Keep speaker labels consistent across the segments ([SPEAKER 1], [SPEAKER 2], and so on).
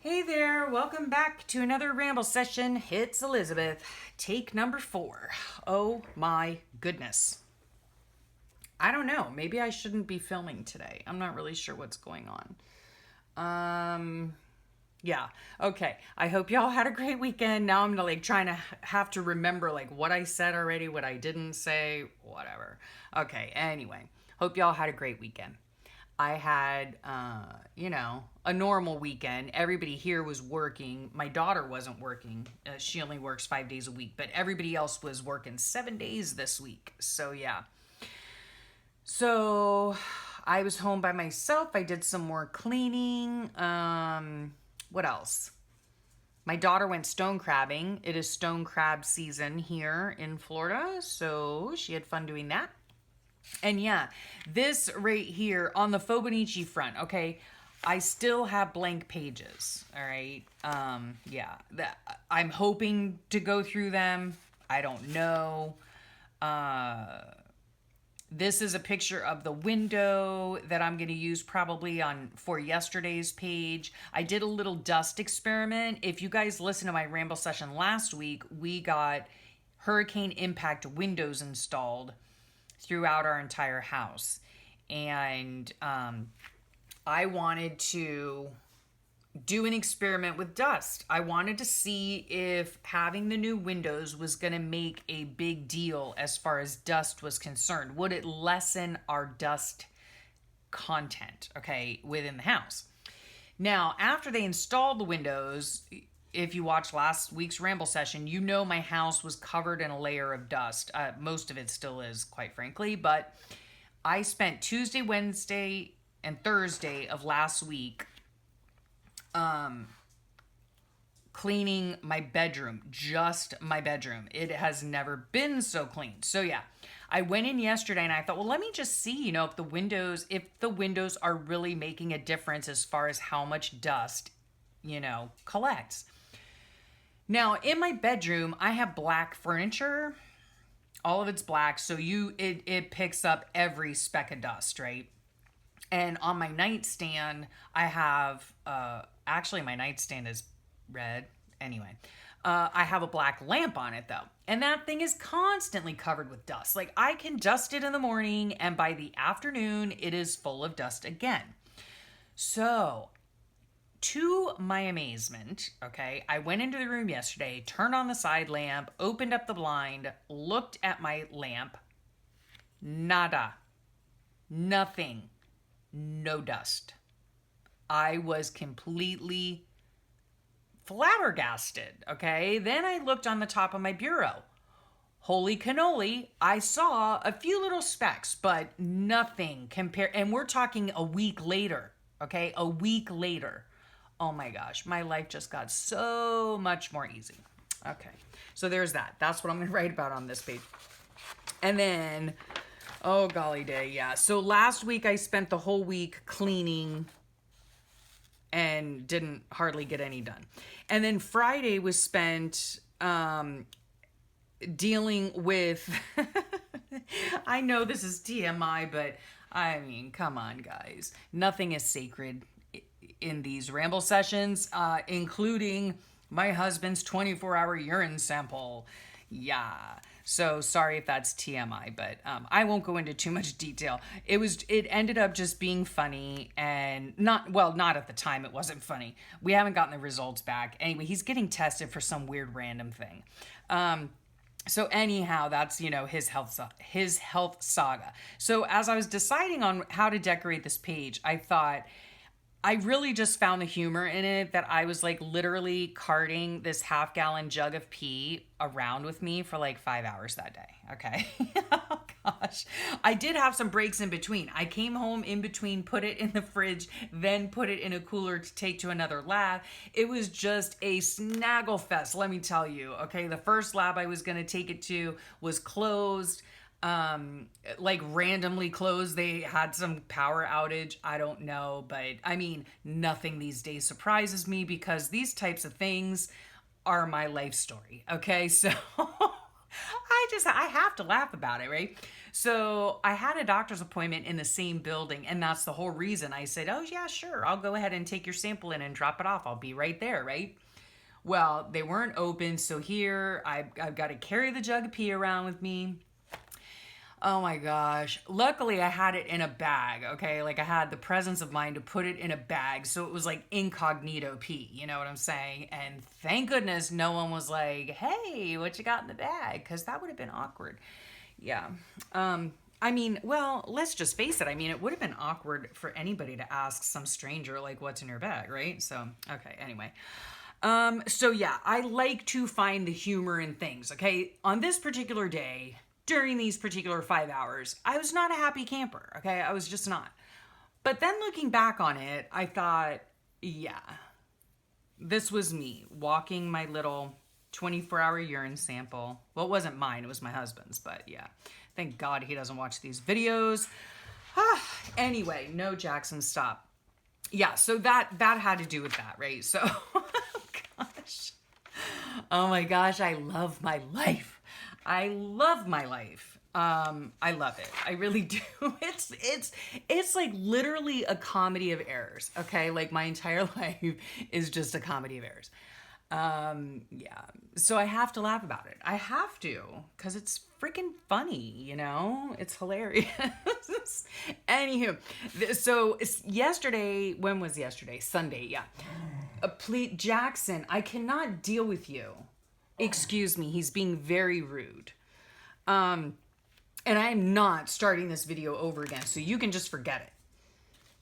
[SPEAKER 1] Hey there, welcome back to another Ramble session. It's Elizabeth, take number 4. Oh my goodness. I don't know, maybe I shouldn't be filming today. I'm not really sure what's going on. Yeah, okay. I hope y'all had a great weekend. Now I'm trying to have to remember what I said already, what I didn't say, whatever. Okay, anyway, hope y'all had a great weekend. I had, a normal weekend. Everybody here was working. My daughter wasn't working. She only works 5 days a week, but everybody else was working 7 days this week. So, yeah. So, I was home by myself. I did some more cleaning. What else? My daughter went stone crabbing. It is stone crab season here in Florida. So, she had fun doing that. And yeah, this right here on the Fobonichi front, okay, I still have blank pages, all right? I'm hoping to go through them. I don't know. This is a picture of the window that I'm going to use probably for yesterday's page. I did a little dust experiment. If you guys listened to my Ramble session last week, we got hurricane impact windows installed throughout our entire house. And I wanted to do an experiment with dust. I wanted to see if having the new windows was going to make a big deal as far as dust was concerned. Would it lessen our dust content, okay, within the house? Now, after they installed the windows, if you watched last week's Ramble session, you know my house was covered in a layer of dust. Most of it still is, quite frankly. But I spent Tuesday, Wednesday, and Thursday of last week cleaning my bedroom, just my bedroom. It has never been so clean. So yeah, I went in yesterday and I thought, well, let me just see, if the windows are really making a difference as far as how much dust, collects. Now, in my bedroom, I have black furniture. All of it's black, so it picks up every speck of dust, right? And on my nightstand, I have actually my nightstand is red. Anyway, I have a black lamp on it though, and that thing is constantly covered with dust. Like I can dust it in the morning, and by the afternoon, it is full of dust again. So, to my amazement, okay, I went into the room yesterday, turned on the side lamp, opened up the blind, looked at my lamp. Nada. Nothing. No dust. I was completely flabbergasted, okay? Then I looked on the top of my bureau. Holy cannoli, I saw a few little specks, but nothing compared. And we're talking a week later, okay? A week later. Oh my gosh, my life just got so much more easy. Okay, so there's that. That's what I'm going to write about on this page. And then, oh golly day, yeah. So last week I spent the whole week cleaning and didn't hardly get any done. And then Friday was spent dealing with, I know this is TMI, but I mean, come on guys. Nothing is sacred in these Ramble sessions, including my husband's 24-hour urine sample. Yeah. So sorry if that's TMI, but I won't go into too much detail. It ended up just being funny and not at the time. It wasn't funny. We haven't gotten the results back. Anyway, he's getting tested for some weird random thing. So anyhow, that's, his health saga. So as I was deciding on how to decorate this page, I thought, I really just found the humor in it that I was literally carting this half-gallon jug of pee around with me for 5 hours that day. Okay. Oh gosh. I did have some breaks in between. I came home in between, put it in the fridge, then put it in a cooler to take to another lab. It was just a snaggle fest, let me tell you. Okay. The first lab I was going to take it to was closed. Randomly closed. They had some power outage. I don't know, but I mean, nothing these days surprises me because these types of things are my life story. Okay. So I I have to laugh about it, right? So I had a doctor's appointment in the same building, and that's the whole reason I said, oh yeah, sure, I'll go ahead and take your sample in and drop it off. I'll be right there, right? Well, they weren't open, so here I've got to carry the jug of pee around with me. Oh my gosh. Luckily, I had it in a bag, okay? Like I had the presence of mind to put it in a bag, so it was like incognito pee, you know what I'm saying? And thank goodness no one was like, hey, what you got in the bag? Because that would have been awkward. Yeah. I mean, well, let's just face it. I mean, it would have been awkward for anybody to ask some stranger, like, what's in your bag, right? So, okay, anyway. So yeah, I like to find the humor in things, okay? On this particular day, during these particular 5 hours, I was not a happy camper, okay? I was just not. But then looking back on it, I thought, yeah, this was me walking my little 24-hour urine sample. Well, it wasn't mine, it was my husband's, but yeah. Thank God he doesn't watch these videos. Anyway, no, Jackson, stop. Yeah, so that had to do with that, right? So, oh gosh. Oh my gosh, I love my life. I love my life. I love it. I really do. It's like literally a comedy of errors. Okay, like my entire life is just a comedy of errors. Yeah. So I have to laugh about it. I have to, because it's freaking funny, you know? It's hilarious. Anywho, so yesterday, when was yesterday? Sunday, yeah. Please, Jackson, I cannot deal with you. Excuse me, he's being very rude. And I am not starting this video over again, so you can just forget it.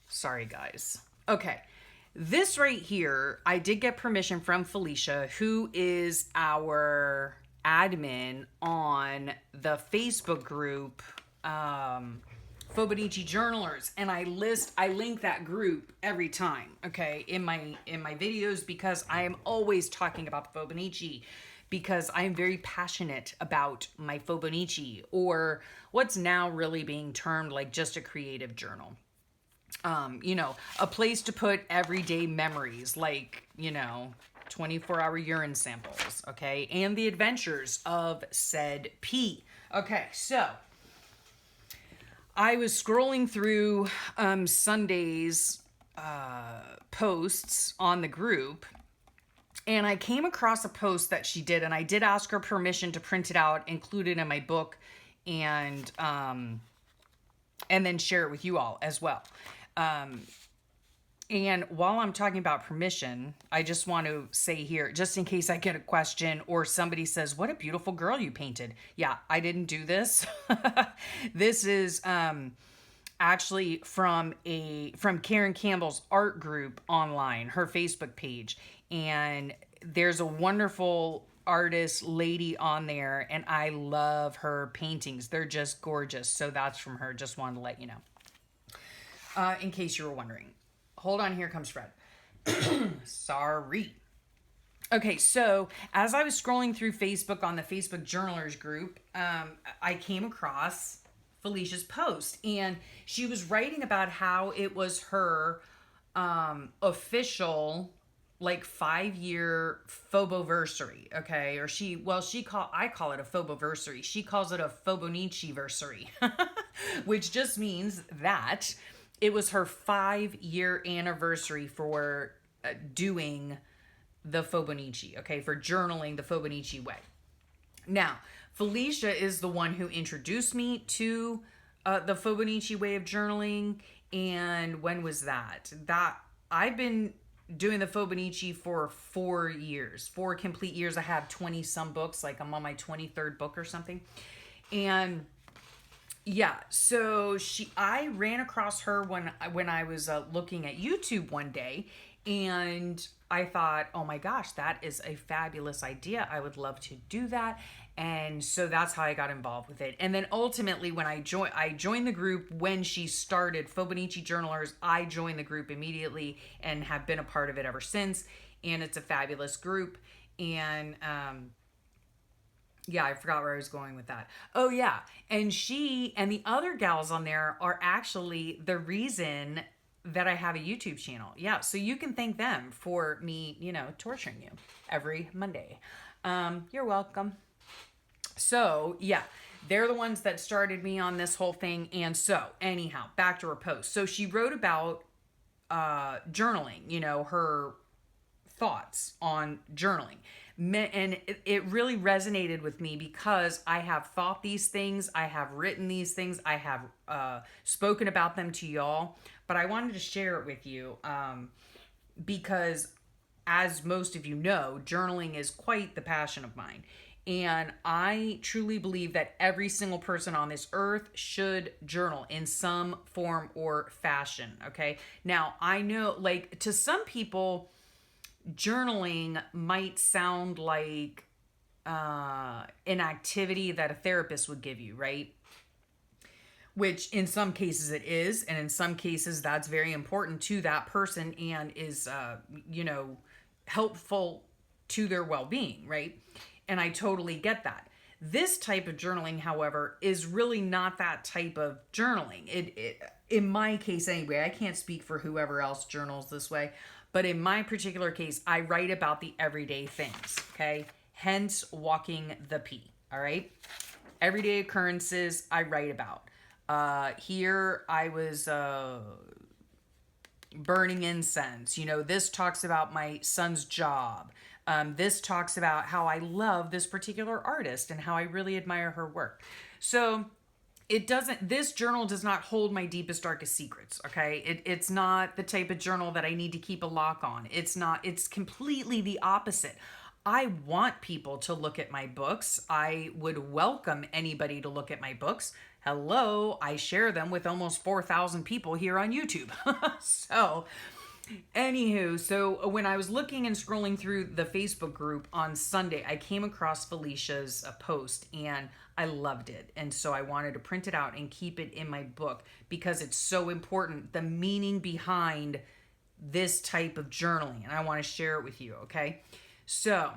[SPEAKER 1] Sorry, guys. Okay. This right here, I did get permission from Felicia, who is our admin on the Facebook group, Fobonichi Journalers, and I link that group every time, okay, in my videos, because I am always talking about the Fobonichi, because I am very passionate about my Fobonichi, or what's now really being termed like just a creative journal. You know, a place to put everyday memories, like, you know, 24-hour urine samples, okay, and the adventures of said P. Okay, so I was scrolling through Sunday's posts on the group, and I came across a post that she did, and I did ask her permission to print it out, include it in my book, and then share it with you all as well. And while I'm talking about permission, I just want to say here, just in case I get a question or somebody says, what a beautiful girl you painted. Yeah, I didn't do this. This is actually from Karen Campbell's art group online, her Facebook page. And there's a wonderful artist lady on there, and I love her paintings. They're just gorgeous. So that's from her. Just wanted to let you know. In case you were wondering. Hold on, here comes Fred. Sorry. Okay, so as I was scrolling through Facebook on the Facebook Journalers group, I came across Felicia's post, and she was writing about how it was her official like 5-year Phoboversary, okay? Or I call it a Phoboversary. She calls it a Fobonichi-versary, which just means that it was her 5-year anniversary for doing the Fobonichi, okay? For journaling the Fobonichi way. Now, Felicia is the one who introduced me to the Fobonichi way of journaling. And when was that? I've been doing the Fobonichi for 4 years, 4 complete years. I have 20 some books, like I'm on my 23rd book or something. And yeah, so I ran across her when I was looking at YouTube one day, and I thought, oh my gosh, that is a fabulous idea. I would love to do that. And so that's how I got involved with it. And then ultimately, when I joined the group when she started Fobonichi Journalers, I joined the group immediately and have been a part of it ever since. And it's a fabulous group. And yeah, I forgot where I was going with that. Oh yeah, and she and the other gals on there are actually the reason that I have a YouTube channel. Yeah, so you can thank them for me, you know, torturing you every Monday. You're welcome. So, yeah, they're the ones that started me on this whole thing. And so, anyhow, back to her post. So, she wrote about journaling, her thoughts on journaling. And it really resonated with me because I have thought these things, I have written these things, I have spoken about them to y'all, but I wanted to share it with you because, as most of you know, journaling is quite the passion of mine. And I truly believe that every single person on this earth should journal in some form or fashion. Okay. Now, I know, like, to some people, journaling might sound like an activity that a therapist would give you, right? Which in some cases it is, and in some cases that's very important to that person and is, helpful to their well-being, right? And I totally get that. This type of journaling, however, is really not that type of journaling. It in my case anyway, I can't speak for whoever else journals this way, but in my particular case, I write about the everyday things, okay? Hence walking the P, all right? Everyday occurrences I write about. Here I was burning incense. This talks about my son's job. This talks about how I love this particular artist and how I really admire her work. So this journal does not hold my deepest, darkest secrets, okay? It's not the type of journal that I need to keep a lock on. It's completely the opposite. I want people to look at my books. I would welcome anybody to look at my books. Hello, I share them with almost 4,000 people here on YouTube. So, anywho, so when I was looking and scrolling through the Facebook group on Sunday, I came across Felicia's post and I loved it. And so I wanted to print it out and keep it in my book because it's so important, the meaning behind this type of journaling. And I want to share it with you, okay? So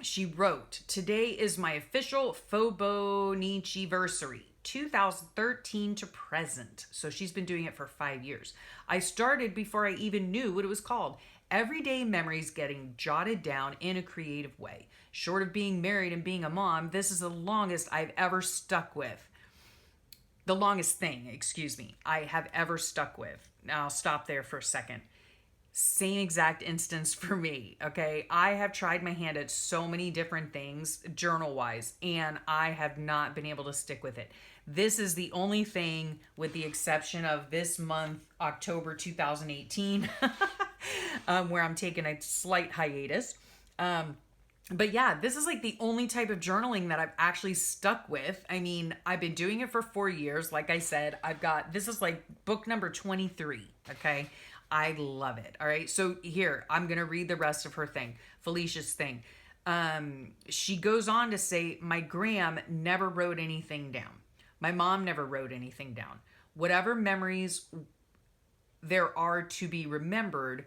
[SPEAKER 1] she wrote, "Today is my official Fobonichiversary, 2013 to present." So she's been doing it for 5 years. "I started before I even knew what it was called. Everyday memories getting jotted down in a creative way. Short of being married and being a mom, this is the longest I've ever stuck with. The longest thing, I have ever stuck with." Now I'll stop there for a second. Same exact instance for me, okay? I have tried my hand at so many different things journal-wise, and I have not been able to stick with it. This is the only thing, with the exception of this month, October 2018, where I'm taking a slight hiatus. But yeah, this is like the only type of journaling that I've actually stuck with. I mean, I've been doing it for 4 years. Like I said, this is like book number 23, okay? I love it. All right. So here, I'm going to read the rest of her thing, Felicia's thing. She goes on to say, "My Gram never wrote anything down. My mom never wrote anything down. Whatever memories there are to be remembered,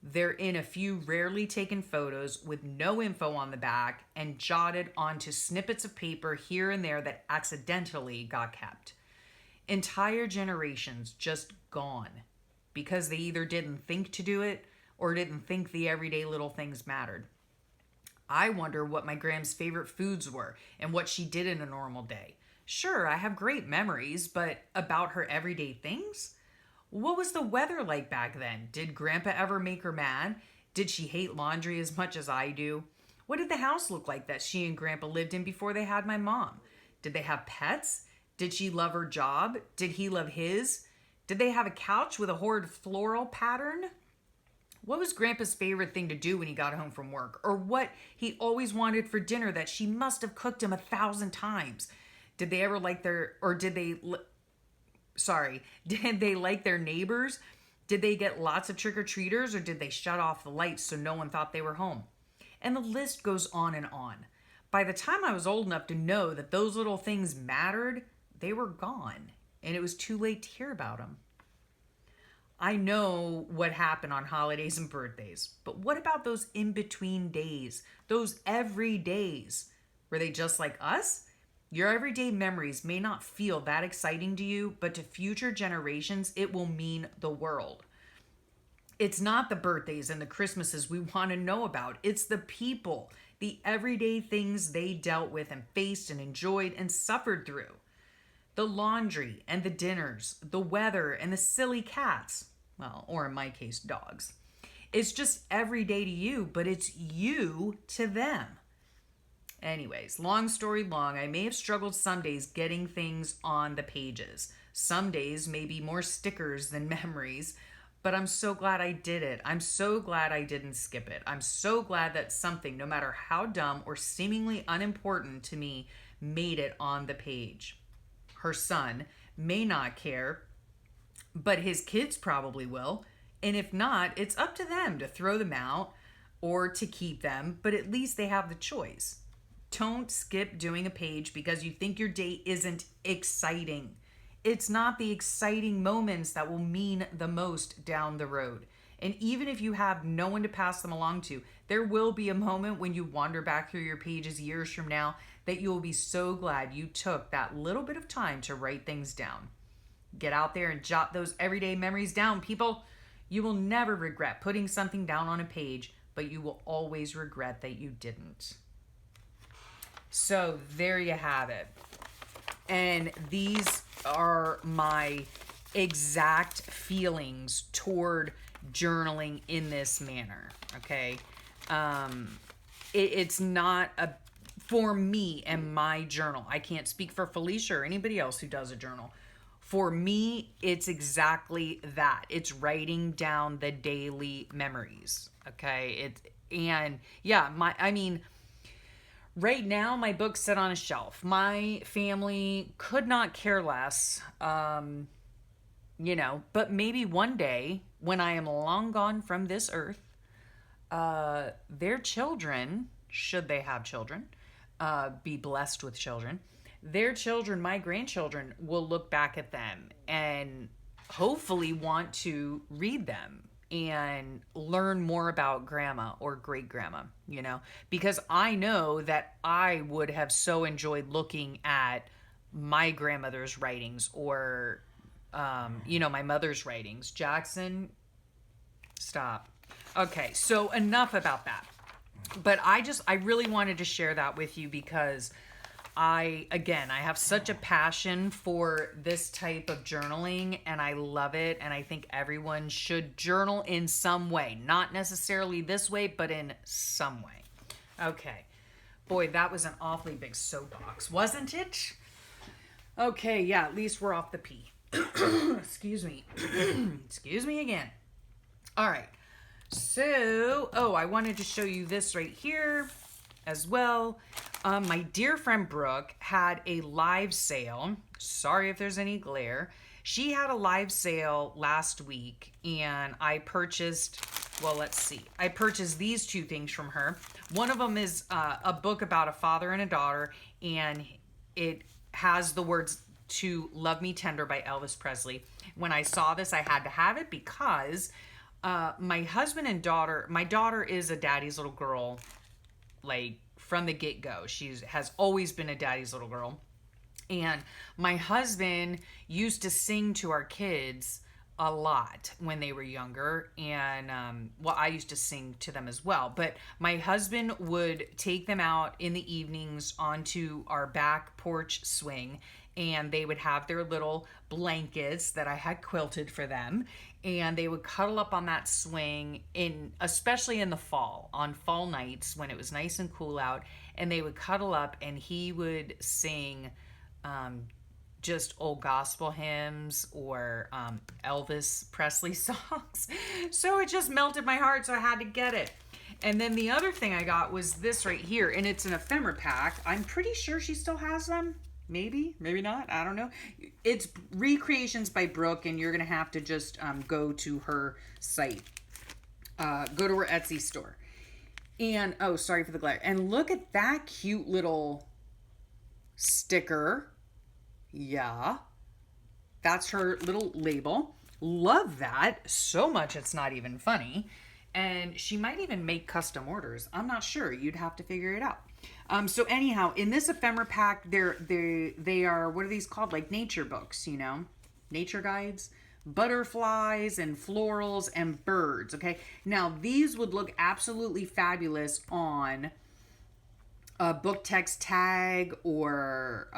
[SPEAKER 1] they're in a few rarely taken photos with no info on the back and jotted onto snippets of paper here and there that accidentally got kept. Entire generations just gone because they either didn't think to do it or didn't think the everyday little things mattered. I wonder what my Gram's favorite foods were and what she did in a normal day. Sure, I have great memories, but about her everyday things? What was the weather like back then? Did Grandpa ever make her mad? Did she hate laundry as much as I do? What did the house look like that she and Grandpa lived in before they had my mom? Did they have pets? Did she love her job? Did he love his? Did they have a couch with a horrid floral pattern? What was Grandpa's favorite thing to do when he got home from work? Or what he always wanted for dinner that she must have cooked him 1,000 times? Did they ever like did they like their neighbors? Did they get lots of trick-or-treaters, or did they shut off the lights so no one thought they were home? And the list goes on and on. By the time I was old enough to know that those little things mattered, they were gone, and it was too late to hear about them. I know what happened on holidays and birthdays, but what about those in-between days, those every days? Were they just like us? Your everyday memories may not feel that exciting to you, but to future generations, it will mean the world. It's not the birthdays and the Christmases we want to know about. It's the people, the everyday things they dealt with and faced and enjoyed and suffered through. The laundry and the dinners, the weather and the silly cats. Well, or in my case, dogs. It's just every day to you, but it's you to them. Anyways, long story long, I may have struggled some days getting things on the pages. Some days may be more stickers than memories, but I'm so glad I did it. I'm so glad I didn't skip it. I'm so glad that something, no matter how dumb or seemingly unimportant to me, made it on the page. Her son may not care, but his kids probably will. And if not, it's up to them to throw them out or to keep them, but at least they have the choice. Don't skip doing a page because you think your day isn't exciting. It's not the exciting moments that will mean the most down the road. And even if you have no one to pass them along to, there will be a moment when you wander back through your pages years from now that you will be so glad you took that little bit of time to write things down. Get out there and jot those everyday memories down, people. You will never regret putting something down on a page, but you will always regret that you didn't. So there you have it. And these are my exact feelings toward journaling in this manner. Okay. It's not for me and my journal. I can't speak for Felicia or anybody else who does a journal. For me, it's exactly that. It's writing down the daily memories. Okay. Right now, my books sit on a shelf. My family could not care less, but maybe one day when I am long gone from this earth, their children, should they have children, be blessed with children, their children, my grandchildren, will look back at them and hopefully want to read them and learn more about grandma or great grandma, because I know that I would have so enjoyed looking at my grandmother's writings or, my mother's writings. Jackson, stop. Okay, so enough about that. But I really wanted to share that with you because I have such a passion for this type of journaling and I love it. And I think everyone should journal in some way, not necessarily this way, but in some way. Okay. Boy, that was an awfully big soapbox, wasn't it? Okay. Yeah. At least we're off the pee. Excuse me. Excuse me again. All right. So, I wanted to show you this right here as well. My dear friend Brooke had a live sale. Sorry if there's any glare. She had a live sale last week and I purchased these two things from her. One of them is a book about a father and a daughter, and it has the words "To Love Me Tender" by Elvis Presley. When I saw this, I had to have it because my husband and my daughter is a daddy's little girl, like from the get-go. She has always been a daddy's little girl. And my husband used to sing to our kids a lot when they were younger. And, I used to sing to them as well. But my husband would take them out in the evenings onto our back porch swing. And they would have their little blankets that I had quilted for them. And they would cuddle up on that swing, especially in the fall, on fall nights when it was nice and cool out. And they would cuddle up and he would sing just old gospel hymns or Elvis Presley songs. So it just melted my heart, so I had to get it. And then the other thing I got was this right here, and it's an ephemera pack. I'm pretty sure she still has them. Maybe not. I don't know. It's Recreations by Brooke, and you're going to have to just go to her site. Go to her Etsy store. And, sorry for the glare. And look at that cute little sticker. Yeah. That's her little label. Love that so much it's not even funny. And she might even make custom orders. I'm not sure. You'd have to figure it out. So anyhow, in this ephemera pack, they are, what are these called? Like nature books, nature guides. butterflies and florals and birds. Okay, now these would look absolutely fabulous on a book text tag or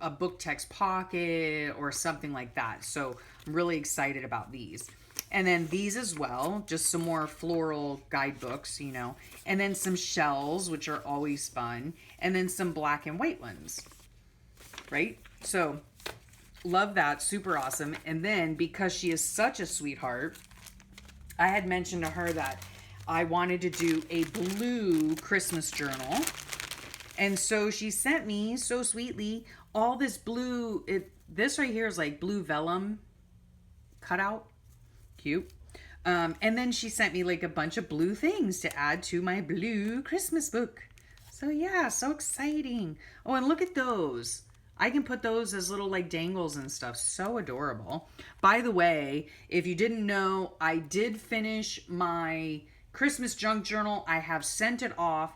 [SPEAKER 1] a book text pocket or something like that. So I'm really excited about these. And then these as well, just some more floral guidebooks, you know, and then some shells, which are always fun, and then some black and white ones, right? So love that, super awesome. And then because she is such a sweetheart, I had mentioned to her that I wanted to do a blue Christmas journal. And so she sent me so sweetly all this blue, this right here is like blue vellum cutout. Cute. And then she sent me like a bunch of blue things to add to my blue Christmas book. So yeah, so exciting. Oh, and look at those. I can put those as little like dangles and stuff. So adorable. By the way, if you didn't know, I did finish my Christmas junk journal. I have sent it off.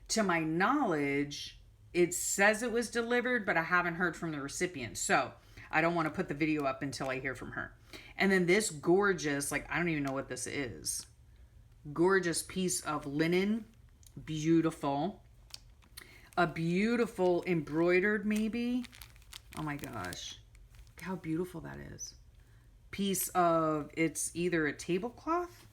[SPEAKER 1] To my knowledge, it says it was delivered, but I haven't heard from the recipient. So I don't want to put the video up until I hear from her. And then this gorgeous, like, I don't even know what this is. Gorgeous piece of linen. Beautiful. A beautiful embroidered maybe. Oh my gosh. How beautiful that is. Piece of, it's either a tablecloth.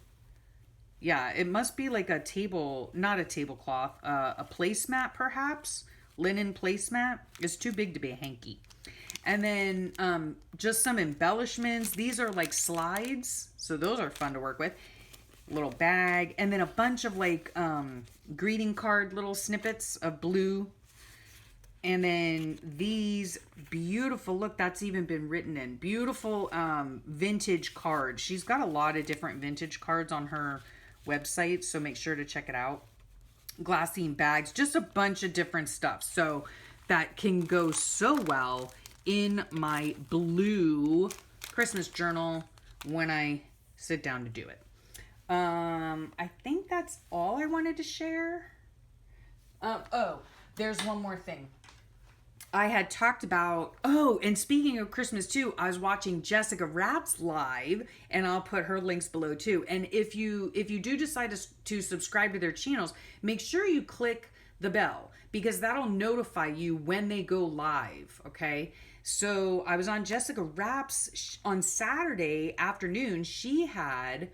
[SPEAKER 1] Yeah, it must be like a table, not a tablecloth, a placemat perhaps. Linen placemat. It's too big to be a hanky. And then just some embellishments. These are like slides, so those are fun to work with. Little bag, and then a bunch of like greeting card little snippets of blue. And then these beautiful, look, that's even been written in. Beautiful vintage cards. She's got a lot of different vintage cards on her website, so make sure to check it out. Glassine bags, just a bunch of different stuff. So that can go so well in my blue Christmas journal when I sit down to do it. I think that's all I wanted to share. Oh, there's one more thing. I had talked about, oh, and speaking of Christmas too, I was watching Jessica Rapp's live, and I'll put her links below too. And if you do decide to subscribe to their channels, make sure you click the bell, because that'll notify you when they go live, okay? So I was on Jessica Rapp's on Saturday afternoon. She had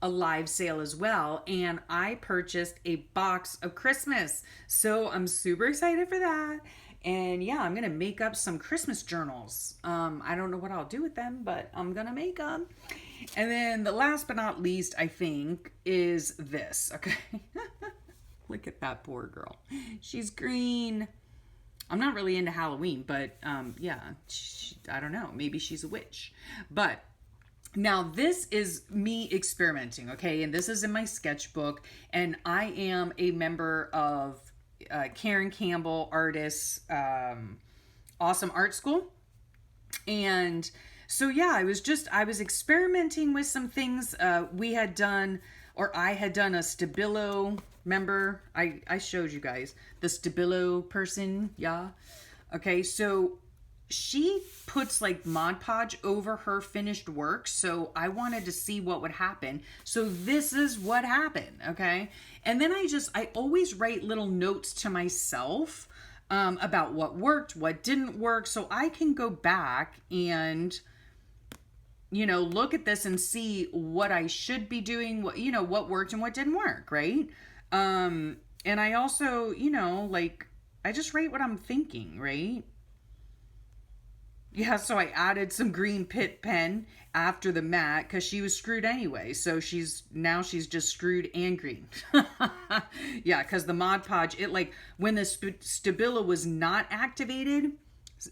[SPEAKER 1] a live sale as well, and I purchased a box of Christmas. So I'm super excited for that. And yeah, I'm going to make up some Christmas journals. I don't know what I'll do with them, but I'm going to make them. And then the last but not least, I think, is this. Okay. Look at that poor girl. She's green. I'm not really into Halloween, but yeah, I don't know. Maybe she's a witch. But now this is me experimenting, okay? And this is in my sketchbook. And I am a member of Karen Campbell Artists Awesome Art School. And so yeah, I was experimenting with some things. We had done, or I had done a Stabilo. Remember, I showed you guys the Stabilo person. Yeah. Okay. So she puts like Mod Podge over her finished work. So I wanted to see what would happen. So this is what happened. Okay. And then I always write little notes to myself about what worked, what didn't work. So I can go back and, you know, look at this and see what I should be doing, what worked and what didn't work. Right. And I also, like, I just write what I'm thinking. Right. Yeah, so I added some green pit pen after the mat because she was screwed anyway. So she's just screwed and green. Yeah, because the Mod Podge, it like when the Stabilo was not activated,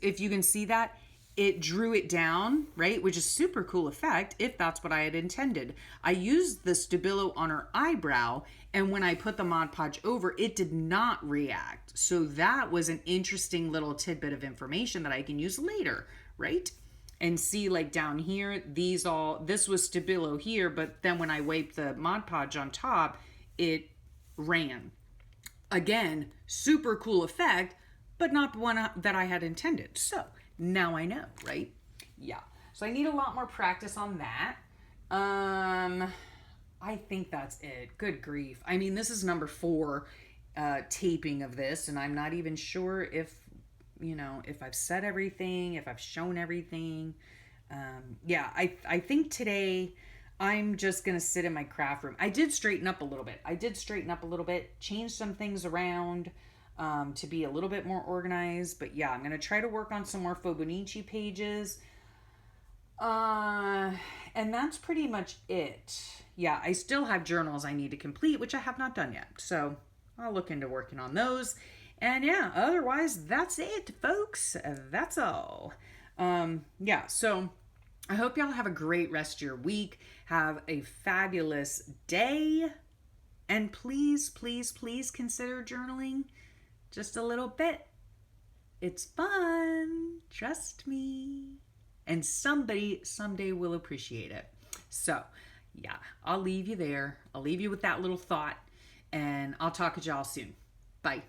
[SPEAKER 1] if you can see that, it drew it down, right? Which is super cool effect if that's what I had intended. I used the Stabilo on her eyebrow, and when I put the Mod Podge over, it did not react. So that was an interesting little tidbit of information that I can use later, right? And see, like down here, this was Stabilo here, but then when I wiped the Mod Podge on top, it ran. Again, super cool effect, but not the one that I had intended. So now I know, right? Yeah. So I need a lot more practice on that. I think that's it. Good grief. I mean, this is number 4 taping of this, and I'm not even sure if, if I've said everything, if I've shown everything. Yeah, I think today I'm just going to sit in my craft room. I did straighten up a little bit. Change some things around to be a little bit more organized. But yeah, I'm going to try to work on some more Fibonacci pages. And that's pretty much it. Yeah, I still have journals I need to complete, which I have not done yet. So I'll look into working on those. And yeah, otherwise, that's it, folks. That's all. Yeah, so I hope y'all have a great rest of your week. Have a fabulous day. And please, please, please consider journaling just a little bit. It's fun. Trust me. And somebody someday will appreciate it. So, yeah, I'll leave you there. I'll leave you with that little thought. And I'll talk to y'all soon. Bye.